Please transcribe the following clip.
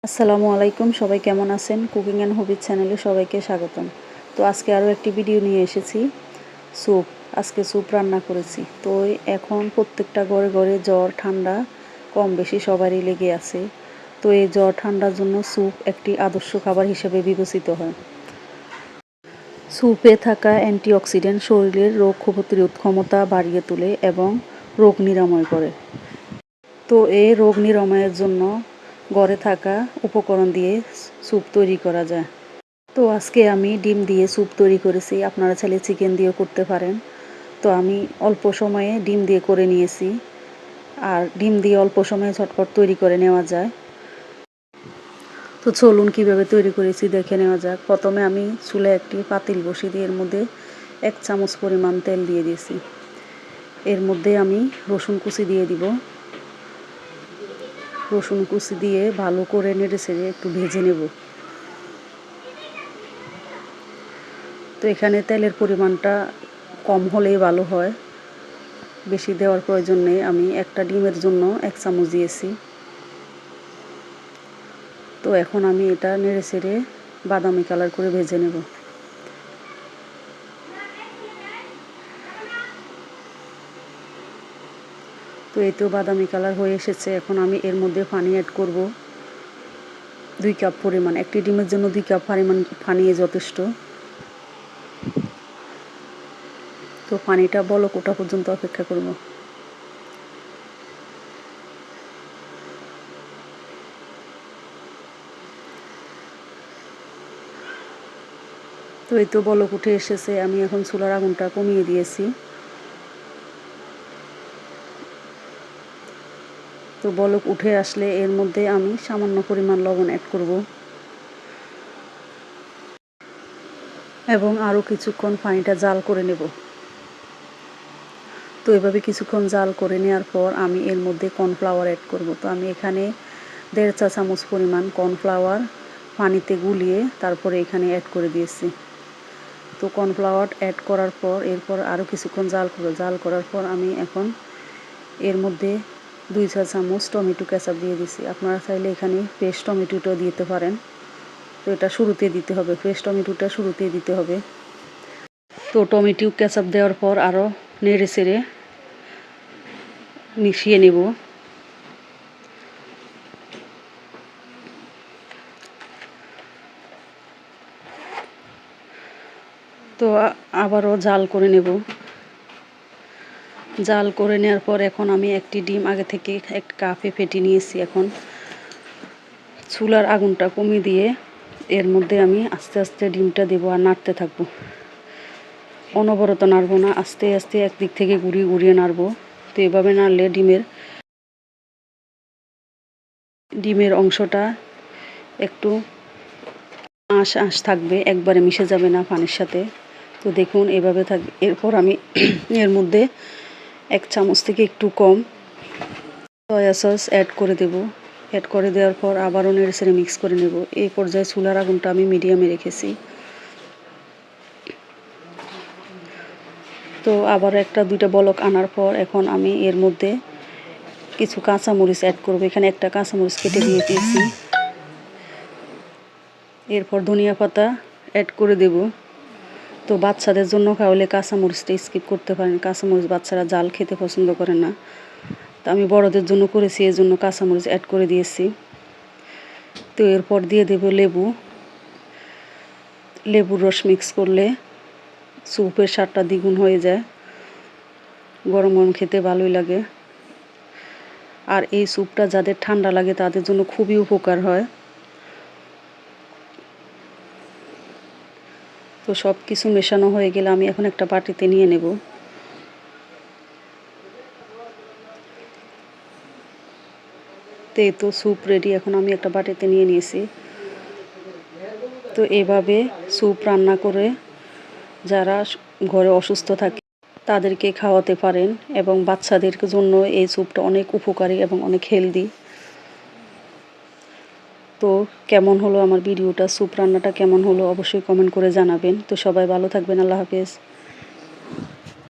আসসালামু আলাইকুম, সবাই কেমন আছেন? কুকিং অ্যান্ড হবিজ চ্যানেলে সবাইকে স্বাগতম। তো আজকে আরও একটি ভিডিও নিয়ে এসেছি। স্যুপ। আজকে স্যুপ রান্না করেছি। তো এখন প্রত্যেকটা ঘরে ঘরে জ্বর ঠান্ডা কম বেশি সবারই লেগে আছে। তো এই জ্বর ঠান্ডার জন্য স্যুপ একটি আদর্শ খাবার হিসেবে বিবেচিত হয়। স্যুপে থাকা অ্যান্টিঅক্সিডেন্ট শরীরের রোগ প্রতিরোধ ক্ষমতা বাড়িয়ে তোলে এবং রোগ নিরাময় করে। তো এই রোগ নিরাময়ের জন্য ঘরে থাকা উপকরণ দিয়ে স্যুপ তৈরি করা যায়। তো আজকে আমি ডিম দিয়ে স্যুপ তৈরি করেছি। আপনারা চাইলে চিকেন দিয়েও করতে পারেন। তো আমি অল্প সময়ে ডিম দিয়ে করে নিয়েছি। আর ডিম দিয়ে অল্প সময়ে ঝটপট তৈরি করে নেওয়া যায়। তো চলুন কীভাবে তৈরি করেছি দেখে নেওয়া যাক। প্রথমে আমি চুলায় একটি পাতিল বসিয়ে দিয়ে এর মধ্যে 1 চামচ পরিমাণ তেল দিয়ে দিয়েছি। এর মধ্যে আমি রসুন কুচি দিয়ে দিব। রসুন কুচি দিয়ে ভালো করে নেড়ে ছেড়ে একটু ভেজে নেব। তো এখানে তেলের পরিমাণটা কম হলেই ভালো হয়, বেশি দেওয়ার প্রয়োজন নেই। আমি একটা ডিমের জন্য 1 চামচ দিয়েছি। তো এখন আমি এটা নেড়ে ছেড়ে বাদামি কালার করে ভেজে নেব। তো এই তো বাদামি কালার হয়ে এসেছে। এখন আমি এর মধ্যে পানি অ্যাড করব 2 কাপ পরিমাণ। একটি ডিমের জন্য 2 কাপ পরিমাণ পানি যথেষ্ট। তো পানিটা বলক ওঠা পর্যন্ত অপেক্ষা করব। তো এই তো বলক উঠে এসেছে। আমি এখন চুলার আগুনটা কমিয়ে দিয়েছি। তো বলক উঠে আসলে এর মধ্যে আমি সামান্য পরিমাণ লবণ অ্যাড করব এবং আরও কিছুক্ষণ পানিটা জাল করে নেব। তো এভাবে কিছুক্ষণ জাল করে নেওয়ার পর আমি এর মধ্যে কর্নফ্লাওয়ার অ্যাড করব। তো আমি এখানে 1.5 চা চামচ পরিমাণ কর্নফ্লাওয়ার পানিতে গুলিয়ে তারপরে এখানে অ্যাড করে দিয়েছি। তো কর্নফ্লাওয়ার অ্যাড করার পর এরপর আরও কিছুক্ষণ জাল করার পর আমি এখন এর মধ্যে 2 চা চামচ টমেটো কেচাপ দিয়ে দিছি। আপনারা চাইলে এখানে ফ্রেশ টমেটোটাও দিতে পারেন। তো এটা শুরুতে দিতে হবে, ফ্রেশ টমেটোটা শুরুতেই দিতে হবে। তো টমেটো কেচাপ দেওয়ার পর আরও নেড়ে চেড়ে মিশিয়ে নেব। তো আবারও জাল করে নেব। জাল করে নেওয়ার পর এখন আমি একটি ডিম আগে থেকে এক কাপে ফেটে নিয়েছি। এখন চুলার আগুনটা কমিয়ে দিয়ে এর মধ্যে আমি আস্তে আস্তে ডিমটা দেবো আর নাড়তে থাকবো। অনবরত নাড়বো না, আস্তে আস্তে একদিক থেকে ঘুরিয়ে ঘুরিয়ে নাড়বো। তো এভাবে নাড়লে ডিমের অংশটা একটু আঁশ থাকবে, একবারে মিশে যাবে না পানির সাথে। তো দেখুন এভাবে থাকবে। এরপর আমি এর মধ্যে 1 চামচ থেকে একটু কম সয়া সস অ্যাড করে দেব। অ্যাড করে দেওয়ার পর আবারও নেড়ে চেড়ে মিক্স করে নেব। এই পর্যায়ে চুলার আগুনটা আমি মিডিয়ামে রেখেছি। তো আবার 1-2টা বলক আনার পর এখন আমি এর মধ্যে কিছু কাঁচামরিচ অ্যাড করব। এখানে একটা কাঁচামরিচ কেটে দিয়ে দিয়েছি। এরপর ধনিয়া পাতা অ্যাড করে দেব। তো বাচ্চাদের জন্য খাওয়ালে কাঁচামরিচটা স্কিপ করতে পারেন। কাঁচামরিচ বাচ্চারা ঝাল খেতে পছন্দ করে না। তো আমি বড়দের জন্য করেছি, এর জন্য কাঁচামরিচ অ্যাড করে দিয়েছি। তো এরপর দিয়ে দেব লেবুর রস মিক্স করলে স্যুপের স্বাদটা দ্বিগুণ হয়ে যায়। গরম গরম খেতে ভালোই লাগে। আর এই স্যুপটা যাদের ঠান্ডা লাগে তাদের জন্য খুবই উপকার হয়। তো সব কিছু মেশানো হয়ে গেলে আমি এখন একটা বাটিতে নিয়ে নেব। তো স্যুপ রেডি। এখন আমি একটা বাটিতে নিয়ে নিয়েছি। তো এভাবে স্যুপ রান্না করে যারা ঘরে অসুস্থ থাকে তাদেরকে খাওয়াতে পারেন এবং বাচ্চাদের জন্য এই স্যুপটা অনেক উপকারী এবং অনেক হেলদি। তো কেমন হলো আমার ভিডিওটা, স্যুপ রান্নাটা কেমন হলো অবশ্যই কমেন্ট করে জানাবেন। তো সবাই ভালো থাকবেন। আল্লাহ হাফেজ।